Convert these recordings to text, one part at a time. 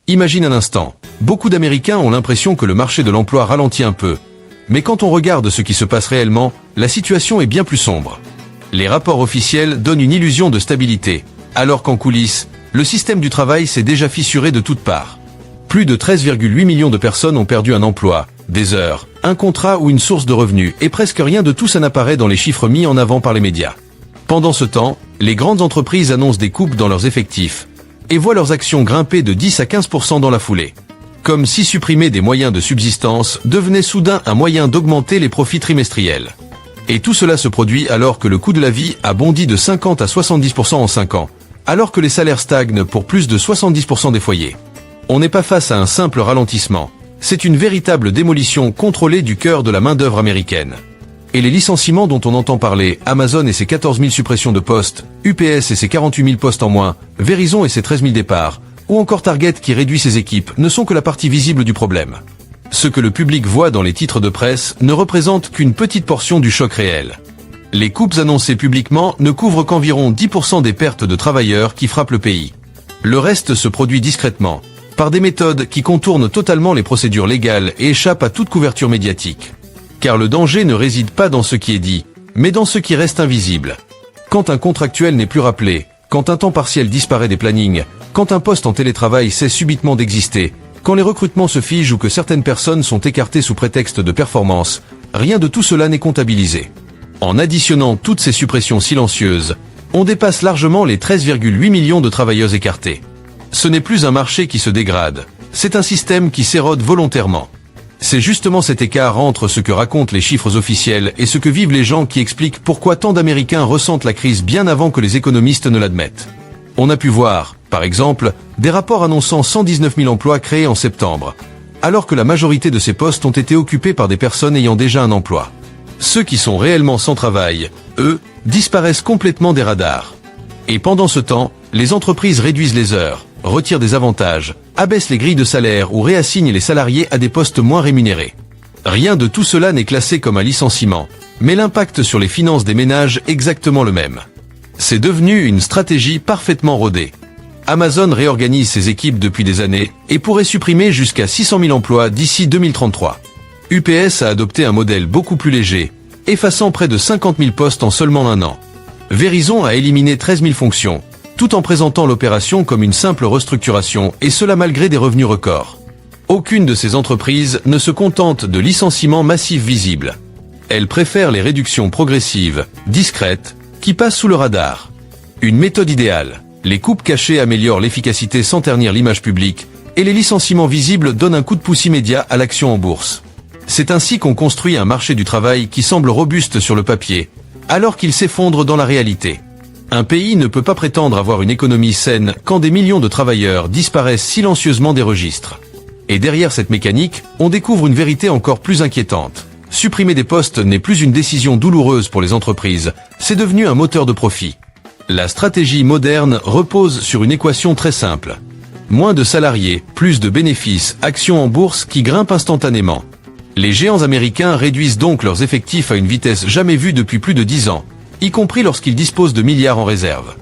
Imagine un instant. Beaucoup d'Américains ont l'impression que le marché de l'emploi ralentit un peu. Mais quand on regarde ce qui se passe réellement, la situation est bien plus sombre. Les rapports officiels donnent une illusion de stabilité, alors qu'en coulisses, le système du travail s'est déjà fissuré de toutes parts. Plus de 13,8 millions de personnes ont perdu un emploi, des heures, un contrat ou une source de revenus, et presque rien de tout ça n'apparaît dans les chiffres mis en avant par les médias. Pendant ce temps, les grandes entreprises annoncent des coupes dans leurs effectifs, et voient leurs actions grimper de 10 à 15% dans la foulée. Comme si supprimer des moyens de subsistance devenait soudain un moyen d'augmenter les profits trimestriels. Et tout cela se produit alors que le coût de la vie a bondi de 50 à 70% en 5 ans, alors que les salaires stagnent pour plus de 70% des foyers. On n'est pas face à un simple ralentissement, c'est une véritable démolition contrôlée du cœur de la main-d'œuvre américaine. Et les licenciements dont on entend parler, Amazon et ses 14 000 suppressions de postes, UPS et ses 48 000 postes en moins, Verizon et ses 13 000 départs, ou encore Target qui réduit ses équipes, ne sont que la partie visible du problème. Ce que le public voit dans les titres de presse ne représente qu'une petite portion du choc réel. Les coupes annoncées publiquement ne couvrent qu'environ 10% des pertes de travailleurs qui frappent le pays. Le reste se produit discrètement, par des méthodes qui contournent totalement les procédures légales et échappent à toute couverture médiatique. Car le danger ne réside pas dans ce qui est dit, mais dans ce qui reste invisible. Quand un contractuel n'est plus rappelé, quand un temps partiel disparaît des plannings, quand un poste en télétravail cesse subitement d'exister, quand les recrutements se figent ou que certaines personnes sont écartées sous prétexte de performance, rien de tout cela n'est comptabilisé. En additionnant toutes ces suppressions silencieuses, on dépasse largement les 13,8 millions de travailleurs écartés. Ce n'est plus un marché qui se dégrade, c'est un système qui s'érode volontairement. C'est justement cet écart entre ce que racontent les chiffres officiels et ce que vivent les gens qui explique pourquoi tant d'Américains ressentent la crise bien avant que les économistes ne l'admettent. On a pu voir, par exemple, des rapports annonçant 119 000 emplois créés en septembre, alors que la majorité de ces postes ont été occupés par des personnes ayant déjà un emploi. Ceux qui sont réellement sans travail, eux, disparaissent complètement des radars. Et pendant ce temps, les entreprises réduisent les heures, retirent des avantages, abaissent les grilles de salaire ou réassignent les salariés à des postes moins rémunérés. Rien de tout cela n'est classé comme un licenciement, mais l'impact sur les finances des ménages est exactement le même. C'est devenu une stratégie parfaitement rodée. Amazon réorganise ses équipes depuis des années et pourrait supprimer jusqu'à 600 000 emplois d'ici 2033. UPS a adopté un modèle beaucoup plus léger, effaçant près de 50 000 postes en seulement un an. Verizon a éliminé 13 000 fonctions, tout en présentant l'opération comme une simple restructuration, et cela malgré des revenus records. Aucune de ces entreprises ne se contente de licenciements massifs visibles. Elles préfèrent les réductions progressives, discrètes, qui passent sous le radar. Une méthode idéale. Les coupes cachées améliorent l'efficacité sans ternir l'image publique, et les licenciements visibles donnent un coup de pouce immédiat à l'action en bourse. C'est ainsi qu'on construit un marché du travail qui semble robuste sur le papier, alors qu'il s'effondre dans la réalité. Un pays ne peut pas prétendre avoir une économie saine quand des millions de travailleurs disparaissent silencieusement des registres. Et derrière cette mécanique, on découvre une vérité encore plus inquiétante. Supprimer des postes n'est plus une décision douloureuse pour les entreprises, c'est devenu un moteur de profit. La stratégie moderne repose sur une équation très simple. Moins de salariés, plus de bénéfices, actions en bourse qui grimpent instantanément. Les géants américains réduisent donc leurs effectifs à une vitesse jamais vue depuis plus de 10 ans, y compris lorsqu'ils disposent de milliards en réserve.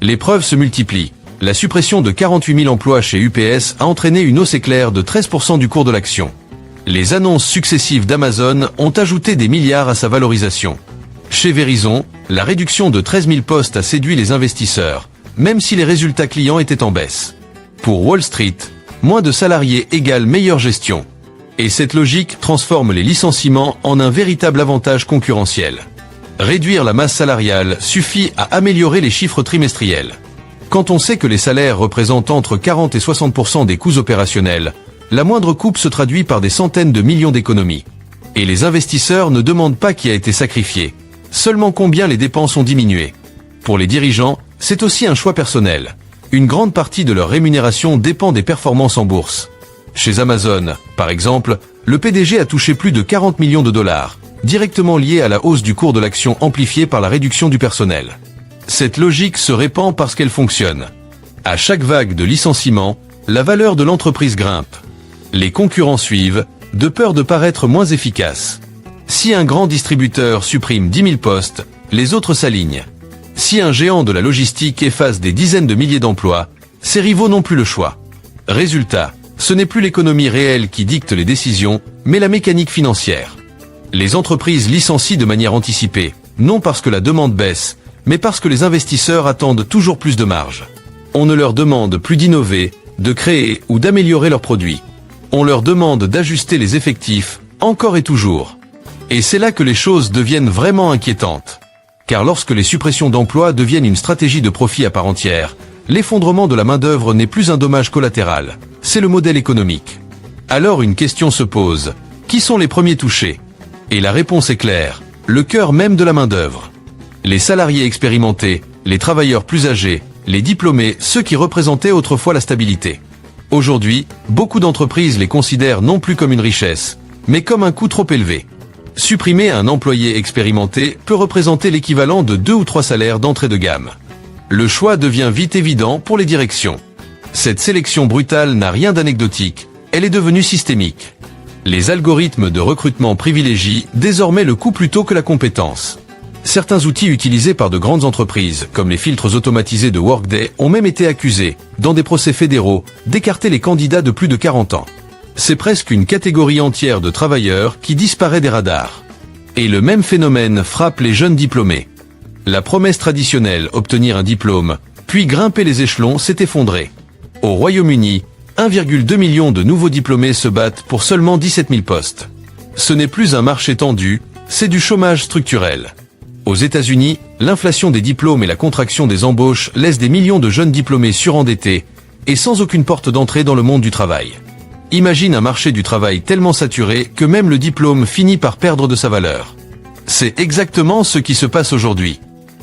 Les preuves se multiplient. La suppression de 48 000 emplois chez UPS a entraîné une hausse éclair de 13% du cours de l'action. Les annonces successives d'Amazon ont ajouté des milliards à sa valorisation. Chez Verizon, la réduction de 13 000 postes a séduit les investisseurs, même si les résultats clients étaient en baisse. Pour Wall Street, moins de salariés égale meilleure gestion. Et cette logique transforme les licenciements en un véritable avantage concurrentiel. Réduire la masse salariale suffit à améliorer les chiffres trimestriels. Quand on sait que les salaires représentent entre 40 et 60% des coûts opérationnels, la moindre coupe se traduit par des centaines de millions d'économies. Et les investisseurs ne demandent pas qui a été sacrifié, seulement combien les dépenses ont diminué. Pour les dirigeants, c'est aussi un choix personnel. Une grande partie de leur rémunération dépend des performances en bourse. Chez Amazon, par exemple, le PDG a touché plus de 40 millions de dollars, directement liés à la hausse du cours de l'action amplifiée par la réduction du personnel. Cette logique se répand parce qu'elle fonctionne. À chaque vague de licenciement, la valeur de l'entreprise grimpe. Les concurrents suivent, de peur de paraître moins efficaces. Si un grand distributeur supprime 10 000 postes, les autres s'alignent. Si un géant de la logistique efface des dizaines de milliers d'emplois, ses rivaux n'ont plus le choix. Résultat, ce n'est plus l'économie réelle qui dicte les décisions, mais la mécanique financière. Les entreprises licencient de manière anticipée, non parce que la demande baisse, mais parce que les investisseurs attendent toujours plus de marge. On ne leur demande plus d'innover, de créer ou d'améliorer leurs produits. On leur demande d'ajuster les effectifs, encore et toujours. Et c'est là que les choses deviennent vraiment inquiétantes. Car lorsque les suppressions d'emplois deviennent une stratégie de profit à part entière, l'effondrement de la main-d'œuvre n'est plus un dommage collatéral, c'est le modèle économique. Alors une question se pose, qui sont les premiers touchés? Et la réponse est claire, le cœur même de la main-d'œuvre. Les salariés expérimentés, les travailleurs plus âgés, les diplômés, ceux qui représentaient autrefois la stabilité. Aujourd'hui, beaucoup d'entreprises les considèrent non plus comme une richesse, mais comme un coût trop élevé. Supprimer un employé expérimenté peut représenter l'équivalent de 2 ou 3 salaires d'entrée de gamme. Le choix devient vite évident pour les directions. Cette sélection brutale n'a rien d'anecdotique, elle est devenue systémique. Les algorithmes de recrutement privilégient désormais le coût plutôt que la compétence. Certains outils utilisés par de grandes entreprises, comme les filtres automatisés de Workday, ont même été accusés, dans des procès fédéraux, d'écarter les candidats de plus de 40 ans. C'est presque une catégorie entière de travailleurs qui disparaît des radars. Et le même phénomène frappe les jeunes diplômés. La promesse traditionnelle, obtenir un diplôme, puis grimper les échelons, s'est effondrée. Au Royaume-Uni, 1,2 million de nouveaux diplômés se battent pour seulement 17 000 postes. Ce n'est plus un marché tendu, c'est du chômage structurel. Aux États-Unis, l'inflation des diplômes et la contraction des embauches laissent des millions de jeunes diplômés surendettés et sans aucune porte d'entrée dans le monde du travail. Imagine un marché du travail tellement saturé que même le diplôme finit par perdre de sa valeur. C'est exactement ce qui se passe aujourd'hui.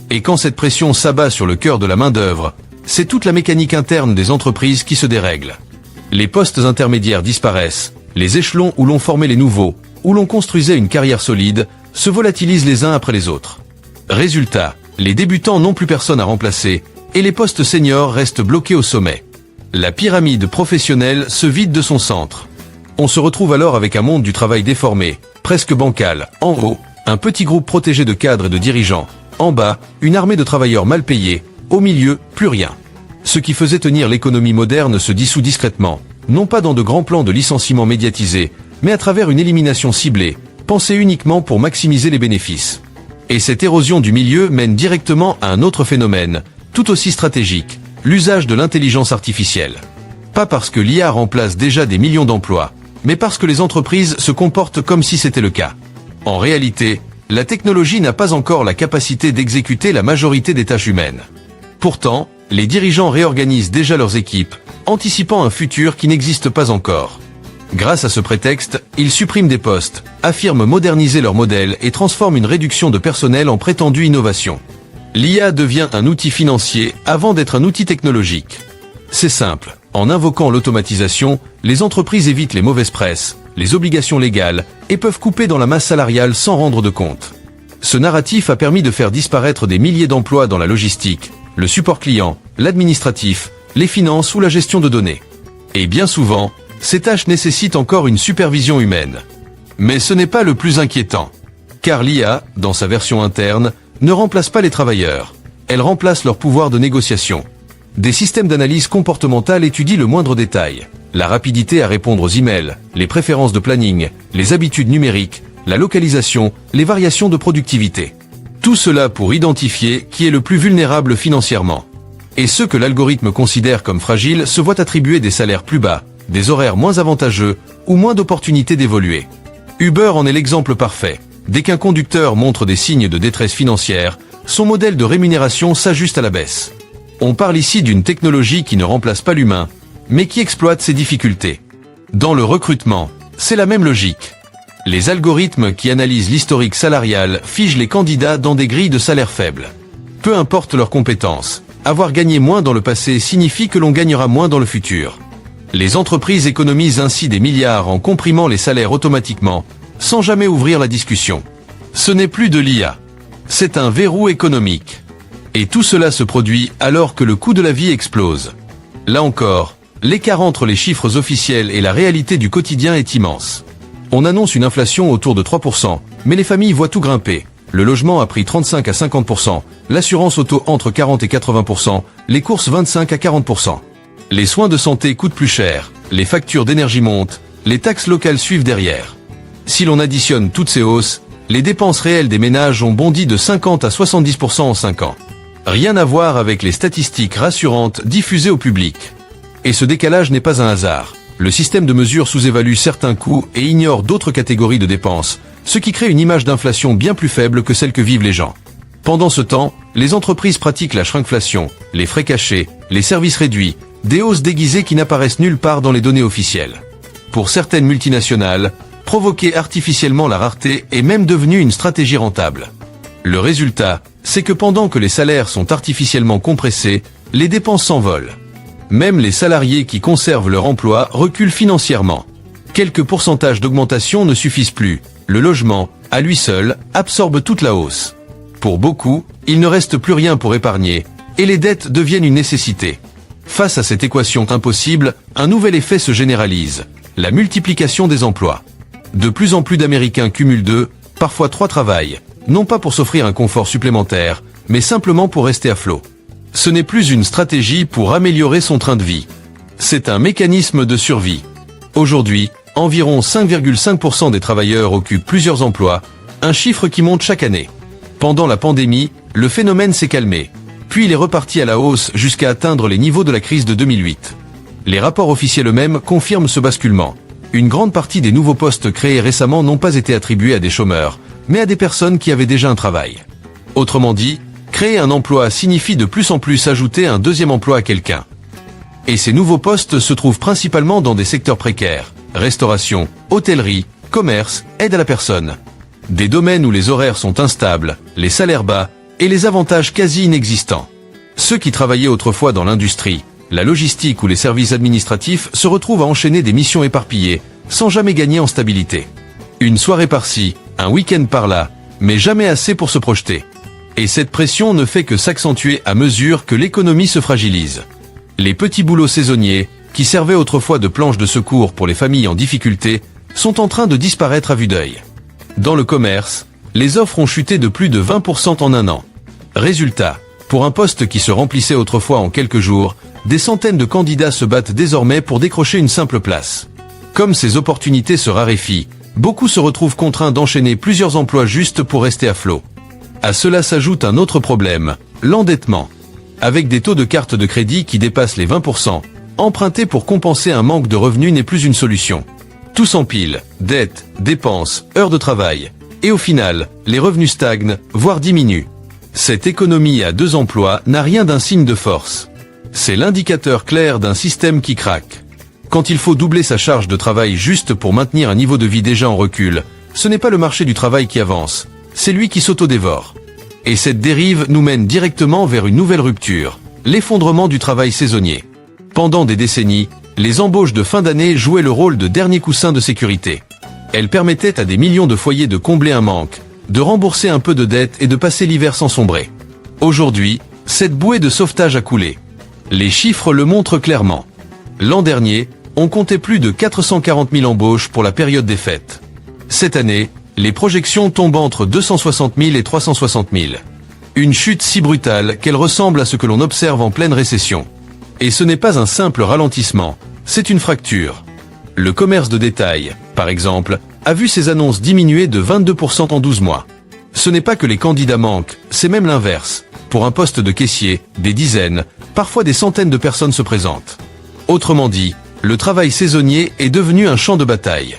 Et quand cette pression s'abat sur le cœur de la main-d'œuvre, c'est toute la mécanique interne des entreprises qui se dérègle. Les postes intermédiaires disparaissent, les échelons où l'on formait les nouveaux, où l'on construisait une carrière solide, se volatilisent les uns après les autres. Résultat, les débutants n'ont plus personne à remplacer, et les postes seniors restent bloqués au sommet. La pyramide professionnelle se vide de son centre. On se retrouve alors avec un monde du travail déformé, presque bancal. En haut, un petit groupe protégé de cadres et de dirigeants. En bas, une armée de travailleurs mal payés. Au milieu, plus rien. Ce qui faisait tenir l'économie moderne se dissout discrètement, non pas dans de grands plans de licenciement médiatisés, mais à travers une élimination ciblée, pensée uniquement pour maximiser les bénéfices. Et cette érosion du milieu mène directement à un autre phénomène, tout aussi stratégique, l'usage de l'intelligence artificielle. Pas parce que l'IA remplace déjà des millions d'emplois, mais parce que les entreprises se comportent comme si c'était le cas. En réalité, la technologie n'a pas encore la capacité d'exécuter la majorité des tâches humaines. Pourtant, les dirigeants réorganisent déjà leurs équipes, anticipant un futur qui n'existe pas encore. Grâce à ce prétexte, ils suppriment des postes, affirment moderniser leur modèle et transforment une réduction de personnel en prétendue innovation. L'IA devient un outil financier avant d'être un outil technologique. C'est simple, en invoquant l'automatisation, les entreprises évitent les mauvaises presses, les obligations légales et peuvent couper dans la masse salariale sans rendre de compte. Ce narratif a permis de faire disparaître des milliers d'emplois dans la logistique, le support client, l'administratif, les finances ou la gestion de données. Et bien souvent, ces tâches nécessitent encore une supervision humaine. Mais ce n'est pas le plus inquiétant. Car l'IA, dans sa version interne, ne remplace pas les travailleurs. Elle remplace leur pouvoir de négociation. Des systèmes d'analyse comportementale étudient le moindre détail. La rapidité à répondre aux emails, les préférences de planning, les habitudes numériques, la localisation, les variations de productivité. Tout cela pour identifier qui est le plus vulnérable financièrement. Et ceux que l'algorithme considère comme fragiles se voient attribuer des salaires plus bas, des horaires moins avantageux ou moins d'opportunités d'évoluer. Uber en est l'exemple parfait. Dès qu'un conducteur montre des signes de détresse financière, son modèle de rémunération s'ajuste à la baisse. On parle ici d'une technologie qui ne remplace pas l'humain, mais qui exploite ses difficultés. Dans le recrutement, c'est la même logique. Les algorithmes qui analysent l'historique salarial figent les candidats dans des grilles de salaire faibles. Peu importe leurs compétences, avoir gagné moins dans le passé signifie que l'on gagnera moins dans le futur. Les entreprises économisent ainsi des milliards en comprimant les salaires automatiquement, sans jamais ouvrir la discussion. Ce n'est plus de l'IA. C'est un verrou économique. Et tout cela se produit alors que le coût de la vie explose. Là encore, l'écart entre les chiffres officiels et la réalité du quotidien est immense. On annonce une inflation autour de 3%, mais les familles voient tout grimper. Le logement a pris 35 à 50%, l'assurance auto entre 40 et 80%, les courses 25 à 40%. Les soins de santé coûtent plus cher, les factures d'énergie montent, les taxes locales suivent derrière. Si l'on additionne toutes ces hausses, les dépenses réelles des ménages ont bondi de 50 à 70% en 5 ans. Rien à voir avec les statistiques rassurantes diffusées au public. Et ce décalage n'est pas un hasard. Le système de mesure sous-évalue certains coûts et ignore d'autres catégories de dépenses, ce qui crée une image d'inflation bien plus faible que celle que vivent les gens. Pendant ce temps, les entreprises pratiquent la shrinkflation, les frais cachés, les services réduits, des hausses déguisées qui n'apparaissent nulle part dans les données officielles. Pour certaines multinationales, provoquer artificiellement la rareté est même devenu une stratégie rentable. Le résultat, c'est que pendant que les salaires sont artificiellement compressés, les dépenses s'envolent. Même les salariés qui conservent leur emploi reculent financièrement. Quelques pourcentages d'augmentation ne suffisent plus. Le logement, à lui seul, absorbe toute la hausse. Pour beaucoup, il ne reste plus rien pour épargner, et les dettes deviennent une nécessité. Face à cette équation impossible, un nouvel effet se généralise, la multiplication des emplois. De plus en plus d'Américains cumulent 2, parfois 3 travails, non pas pour s'offrir un confort supplémentaire, mais simplement pour rester à flot. Ce n'est plus une stratégie pour améliorer son train de vie. C'est un mécanisme de survie. Aujourd'hui, environ 5,5% des travailleurs occupent plusieurs emplois, un chiffre qui monte chaque année. Pendant la pandémie, le phénomène s'est calmé, puis il est reparti à la hausse jusqu'à atteindre les niveaux de la crise de 2008. Les rapports officiels eux-mêmes confirment ce basculement. Une grande partie des nouveaux postes créés récemment n'ont pas été attribués à des chômeurs, mais à des personnes qui avaient déjà un travail. Autrement dit, créer un emploi signifie de plus en plus ajouter un deuxième emploi à quelqu'un. Et ces nouveaux postes se trouvent principalement dans des secteurs précaires, restauration, hôtellerie, commerce, aide à la personne. Des domaines où les horaires sont instables, les salaires bas et les avantages quasi inexistants. Ceux qui travaillaient autrefois dans l'industrie, la logistique ou les services administratifs se retrouvent à enchaîner des missions éparpillées, sans jamais gagner en stabilité. Une soirée par-ci, un week-end par-là, mais jamais assez pour se projeter. Et cette pression ne fait que s'accentuer à mesure que l'économie se fragilise. Les petits boulots saisonniers, qui servaient autrefois de planche de secours pour les familles en difficulté, sont en train de disparaître à vue d'œil. Dans le commerce, les offres ont chuté de plus de 20% en un an. Résultat, pour un poste qui se remplissait autrefois en quelques jours, des centaines de candidats se battent désormais pour décrocher une simple place. Comme ces opportunités se raréfient, beaucoup se retrouvent contraints d'enchaîner plusieurs emplois juste pour rester à flot. À cela s'ajoute un autre problème, l'endettement. Avec des taux de carte de crédit qui dépassent les 20%, emprunter pour compenser un manque de revenus n'est plus une solution. Tout s'empile, dettes, dépenses, heures de travail. Et au final, les revenus stagnent, voire diminuent. Cette économie à 2 emplois n'a rien d'un signe de force. C'est l'indicateur clair d'un système qui craque. Quand il faut doubler sa charge de travail juste pour maintenir un niveau de vie déjà en recul, ce n'est pas le marché du travail qui avance, c'est lui qui s'autodévore. Et cette dérive nous mène directement vers une nouvelle rupture, l'effondrement du travail saisonnier. Pendant des décennies, les embauches de fin d'année jouaient le rôle de dernier coussin de sécurité. Elles permettaient à des millions de foyers de combler un manque, de rembourser un peu de dette et de passer l'hiver sans sombrer. Aujourd'hui, cette bouée de sauvetage a coulé. Les chiffres le montrent clairement. L'an dernier, on comptait plus de 440 000 embauches pour la période des fêtes. Cette année, les projections tombent entre 260 000 et 360 000. Une chute si brutale qu'elle ressemble à ce que l'on observe en pleine récession. Et ce n'est pas un simple ralentissement, c'est une fracture. Le commerce de détail, par exemple, a vu ses annonces diminuer de 22% en 12 mois. Ce n'est pas que les candidats manquent, c'est même l'inverse. Pour un poste de caissier, des dizaines, parfois des centaines de personnes se présentent. Autrement dit, le travail saisonnier est devenu un champ de bataille.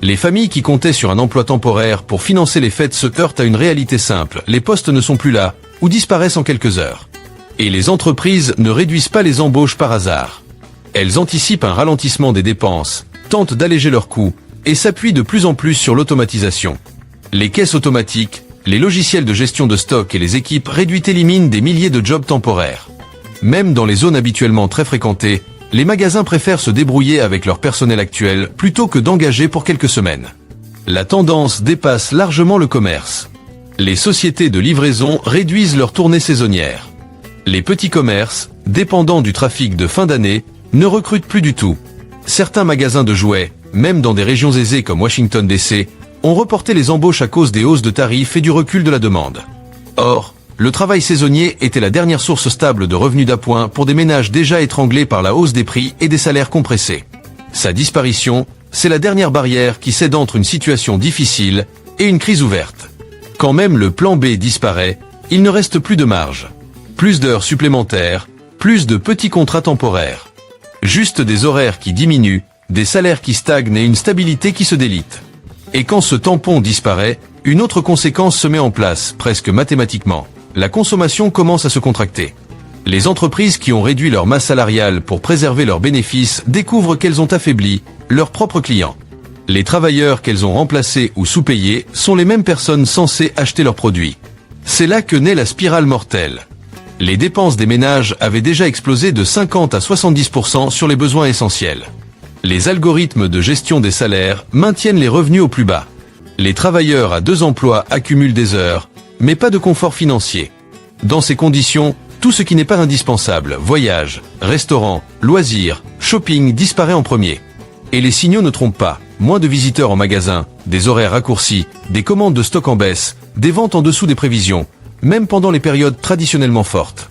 Les familles qui comptaient sur un emploi temporaire pour financer les fêtes se heurtent à une réalité simple, les postes ne sont plus là, ou disparaissent en quelques heures. Et les entreprises ne réduisent pas les embauches par hasard. Elles anticipent un ralentissement des dépenses, tentent d'alléger leurs coûts, et s'appuient de plus en plus sur l'automatisation. Les caisses automatiques, les logiciels de gestion de stock et les équipes réduites éliminent des milliers de jobs temporaires. Même dans les zones habituellement très fréquentées, les magasins préfèrent se débrouiller avec leur personnel actuel plutôt que d'engager pour quelques semaines. La tendance dépasse largement le commerce. Les sociétés de livraison réduisent leurs tournées saisonnières. Les petits commerces, dépendants du trafic de fin d'année, ne recrutent plus du tout. Certains magasins de jouets, même dans des régions aisées comme Washington DC, ont reporté les embauches à cause des hausses de tarifs et du recul de la demande. Or, le travail saisonnier était la dernière source stable de revenus d'appoint pour des ménages déjà étranglés par la hausse des prix et des salaires compressés. Sa disparition, c'est la dernière barrière qui cède entre une situation difficile et une crise ouverte. Quand même le plan B disparaît, il ne reste plus de marge. Plus d'heures supplémentaires, plus de petits contrats temporaires. Juste des horaires qui diminuent, des salaires qui stagnent et une stabilité qui se délite. Et quand ce tampon disparaît, une autre conséquence se met en place, presque mathématiquement. La consommation commence à se contracter. Les entreprises qui ont réduit leur masse salariale pour préserver leurs bénéfices découvrent qu'elles ont affaibli leurs propres clients. Les travailleurs qu'elles ont remplacés ou sous-payés sont les mêmes personnes censées acheter leurs produits. C'est là que naît la spirale mortelle. Les dépenses des ménages avaient déjà explosé de 50 à 70% sur les besoins essentiels. Les algorithmes de gestion des salaires maintiennent les revenus au plus bas. Les travailleurs à 2 emplois accumulent des heures, mais pas de confort financier. Dans ces conditions, tout ce qui n'est pas indispensable, voyages, restaurants, loisirs, shopping disparaît en premier. Et les signaux ne trompent pas, moins de visiteurs en magasin, des horaires raccourcis, des commandes de stock en baisse, des ventes en dessous des prévisions, même pendant les périodes traditionnellement fortes.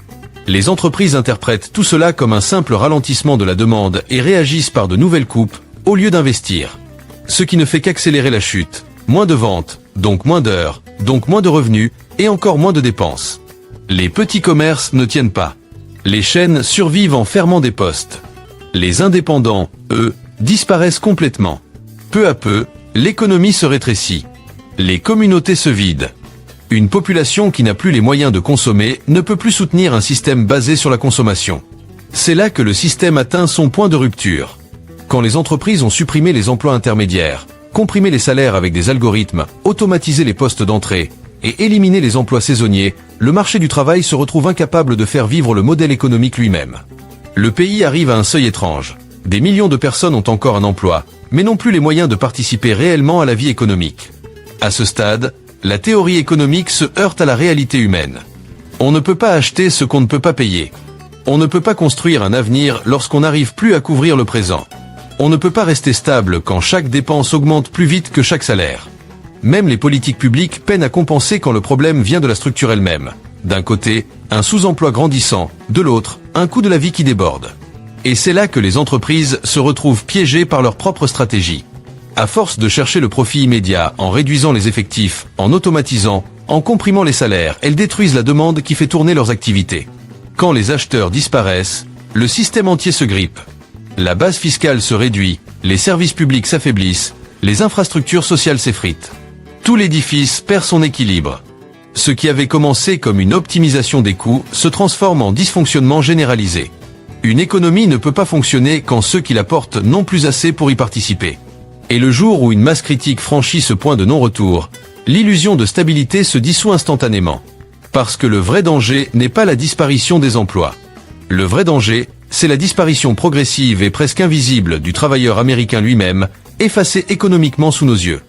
Les entreprises interprètent tout cela comme un simple ralentissement de la demande et réagissent par de nouvelles coupes, au lieu d'investir. Ce qui ne fait qu'accélérer la chute. Moins de ventes, donc moins d'heures, donc moins de revenus, et encore moins de dépenses. Les petits commerces ne tiennent pas. Les chaînes survivent en fermant des postes. Les indépendants, eux, disparaissent complètement. Peu à peu, l'économie se rétrécit. Les communautés se vident. Une population qui n'a plus les moyens de consommer ne peut plus soutenir un système basé sur la consommation. C'est là que le système atteint son point de rupture. Quand les entreprises ont supprimé les emplois intermédiaires, comprimé les salaires avec des algorithmes, automatisé les postes d'entrée et éliminé les emplois saisonniers, le marché du travail se retrouve incapable de faire vivre le modèle économique lui-même. Le pays arrive à un seuil étrange. Des millions de personnes ont encore un emploi, mais n'ont plus les moyens de participer réellement à la vie économique. À ce stade, la théorie économique se heurte à la réalité humaine. On ne peut pas acheter ce qu'on ne peut pas payer. On ne peut pas construire un avenir lorsqu'on n'arrive plus à couvrir le présent. On ne peut pas rester stable quand chaque dépense augmente plus vite que chaque salaire. Même les politiques publiques peinent à compenser quand le problème vient de la structure elle-même. D'un côté, un sous-emploi grandissant, de l'autre, un coût de la vie qui déborde. Et c'est là que les entreprises se retrouvent piégées par leur propre stratégie. À force de chercher le profit immédiat en réduisant les effectifs, en automatisant, en comprimant les salaires, elles détruisent la demande qui fait tourner leurs activités. Quand les acheteurs disparaissent, le système entier se grippe. La base fiscale se réduit, les services publics s'affaiblissent, les infrastructures sociales s'effritent. Tout l'édifice perd son équilibre. Ce qui avait commencé comme une optimisation des coûts se transforme en dysfonctionnement généralisé. Une économie ne peut pas fonctionner quand ceux qui la portent n'ont plus assez pour y participer. Et le jour où une masse critique franchit ce point de non-retour, l'illusion de stabilité se dissout instantanément. Parce que le vrai danger n'est pas la disparition des emplois. Le vrai danger, c'est la disparition progressive et presque invisible du travailleur américain lui-même, effacé économiquement sous nos yeux.